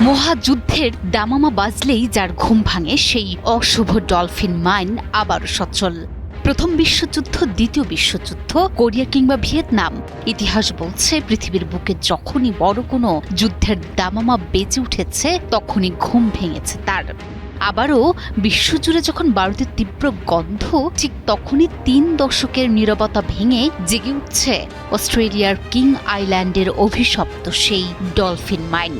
মহাযুদ্ধের দামামা বাজলেই যার ঘুম ভাঙে সেই অশুভ ডলফিন মাইন আবার সচল। প্রথম বিশ্বযুদ্ধ, দ্বিতীয় বিশ্বযুদ্ধ, কোরিয়া কিংবা ভিয়েতনাম, ইতিহাস বলছে পৃথিবীর বুকে যখনই বড় কোনো যুদ্ধের দামামা বেজে উঠেছে তখনই ঘুম ভেঙেছে তার। আবারও বিশ্বজুড়ে যখন বারুদের তীব্র গন্ধ, ঠিক তখনই ৩ দশকের নীরবতা ভেঙে জেগে উঠছে অস্ট্রেলিয়ার কিং আইল্যান্ডের অভিশপ্ত সেই ডলফিন মাইন।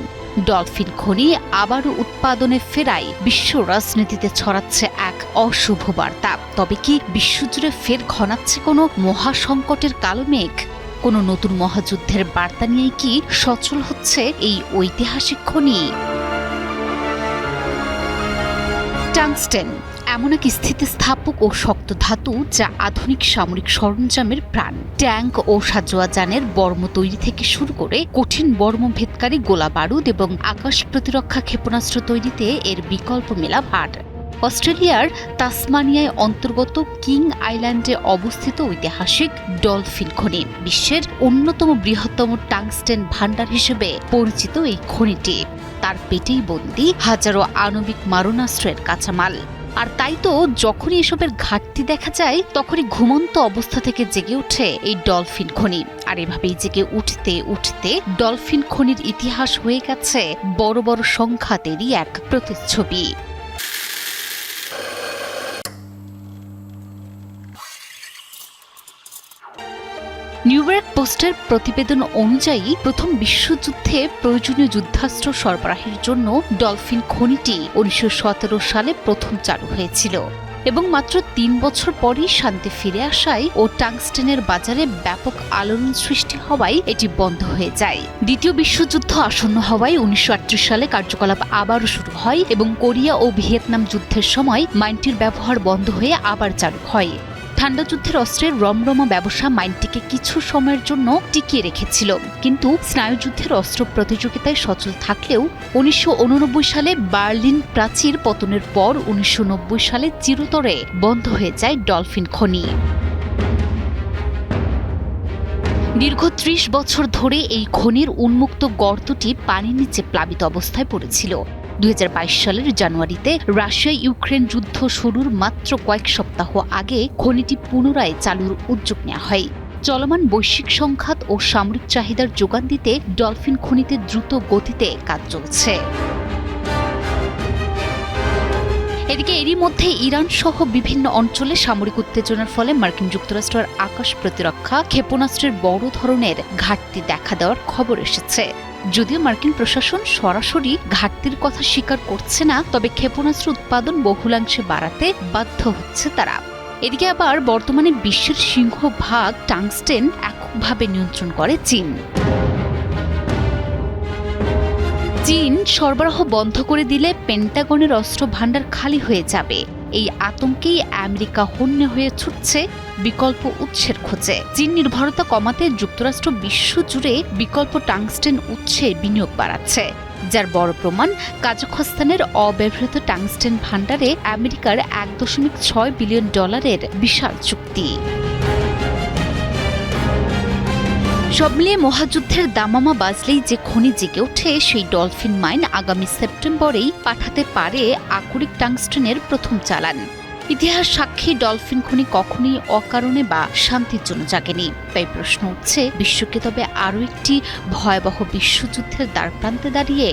ডলফিন খনি আবারও উৎপাদনে ফেরায় বিশ্ব রাজনীতিতে ছড়াচ্ছে এক অশুভ বার্তা। তবে কি বিশ্বজুড়ে ফের ঘনাচ্ছে কোনো মহাসংকটের কালো মেঘ? কোনো নতুন মহাযুদ্ধের বার্তা নিয়ে কি সচল হচ্ছে এই ঐতিহাসিক খনি? টাংস্টেন এমন এক স্থিতিস্থাপক ও শক্ত ধাতু যা আধুনিক সামরিক সরঞ্জামের প্রাণ। ট্যাঙ্ক ও সাঁজোয়া যানের বর্ম তৈরি থেকে শুরু করে কঠিন বর্মভেদকারী গোলা বারুদ এবং আকাশ প্রতিরক্ষা ক্ষেপণাস্ত্র তৈরিতে এর বিকল্প মেলা ভার। অস্ট্রেলিয়ার তাসমানিয়ায় অন্তর্গত কিং আইল্যান্ডে অবস্থিত ঐতিহাসিক ডলফিন খনি বিশ্বের অন্যতম বৃহত্তম টাংস্টেন ভান্ডার হিসেবে পরিচিত। এই খনিটি তার পেটেই বন্দী হাজারো আণবিক মারণাস্ত্রের কাঁচামাল। আর তাই তো যখনই এসবের ঘাটতি দেখা যায় তখনই ঘুমন্ত অবস্থা থেকে জেগে ওঠে এই ডলফিন খনি। আর এভাবেই জেগে উঠতে উঠতে ডলফিন খনির ইতিহাস হয়ে গেছে বড় বড় সংঘাতেরই এক প্রতিচ্ছবি। নিউইয়র্ক পোস্টের প্রতিবেদন অনুযায়ী প্রথম বিশ্বযুদ্ধে প্রয়োজনীয় যুদ্ধাস্ত্র সরবরাহের জন্য ডলফিন খনিটি ১৯১৭ সালে প্রথম চালু হয়েছিল এবং মাত্র ৩ বছর পরই শান্তি ফিরে আসায় ও টাংস্টেনের বাজারে ব্যাপক আলোড়ন সৃষ্টি হওয়ায় এটি বন্ধ হয়ে যায়। দ্বিতীয় বিশ্বযুদ্ধ আসন্ন হওয়ায় ১৯৩৮ সালে কার্যকলাপ আবারও শুরু হয় এবং কোরিয়া ও ভিয়েতনাম যুদ্ধের সময় মাইনটির ব্যবহার বন্ধ হয়ে আবার চালু হয়। ঠান্ডা যুদ্ধের অস্ত্রের রমরমা ব্যবসা মাইনটিকে কিছু সময়ের জন্য টিকিয়ে রেখেছিল, কিন্তু স্নায়ুযুদ্ধের অস্ত্র প্রতিযোগিতায় সচল থাকলেও ১৯৮৯ সালে বার্লিন প্রাচীর পতনের পর ১৯৯০ সালে চিরতরে বন্ধ হয়ে যায় ডলফিন খনি। দীর্ঘ ৩০ বছর ধরে এই খনির উন্মুক্ত গর্তটি পানির নিচে প্লাবিত অবস্থায় পড়েছিল। ২০২২ সালের জানুয়ারিতে রাশিয়া ইউক্রেন যুদ্ধ শুরুর মাত্র কয়েক সপ্তাহ আগে খনিটি পুনরায় চালুর উদ্যোগ নেওয়া হয়। চলমান বৈশ্বিক সংঘাত ও সামরিক চাহিদার যোগান দিতে ডলফিন খনিতে দ্রুত গতিতে কাজ চলছে। এদিকে এরই মধ্যে ইরান সহ বিভিন্ন অঞ্চলে সামরিক উত্তেজনার ফলে মার্কিন যুক্তরাষ্ট্রের আকাশ প্রতিরক্ষা ক্ষেপণাস্ত্রের বড় ধরনের ঘাটতি দেখা দেওয়ার খবর এসেছে। যদিও মার্কিন প্রশাসন সরাসরি ঘাটতির কথা স্বীকার করছে না, তবে ক্ষেপণাস্ত্র উৎপাদন বহুলাংশে বাড়াতে বাধ্য হচ্ছে তারা। এদিকে আবার বর্তমানে বিশ্বের সিংহভাগ টাংস্টেন এককভাবে নিয়ন্ত্রণ করে চীন। চীন সরবরাহ বন্ধ করে দিলে পেন্টাগনের অস্ত্র ভাণ্ডার খালি হয়ে যাবে, এই আতঙ্কেই আমেরিকা হন্যে হয়ে ছুটছে বিকল্প উৎসের খোঁজে। চীন নির্ভরতা কমাতে যুক্তরাষ্ট্র বিশ্বজুড়ে বিকল্প টাংস্টেন উৎসে বিনিয়োগ বাড়াচ্ছে, যার বড় প্রমাণ কাজাখস্তানের অব্যবহৃত টাংস্টেন ভাণ্ডারে আমেরিকার $১.৬ বিলিয়ন বিশাল চুক্তি। সব মিলিয়ে মহাযুদ্ধের দামামা বাজলেই যে খনি জেগে ওঠে সেই ডলফিন মাইন আগামী সেপ্টেম্বরেই পাঠাতে পারে আকরিক টাংস্টেনের প্রথম চালান। ইতিহাস সাক্ষী ডলফিন খনি কখনোই অকারণে বা শান্তির জন্য জাগেনি। তাই প্রশ্ন উঠছে, বিশ্বকে তবে আরও একটি ভয়াবহ বিশ্বযুদ্ধের দ্বারপ্রান্তে দাঁড়িয়ে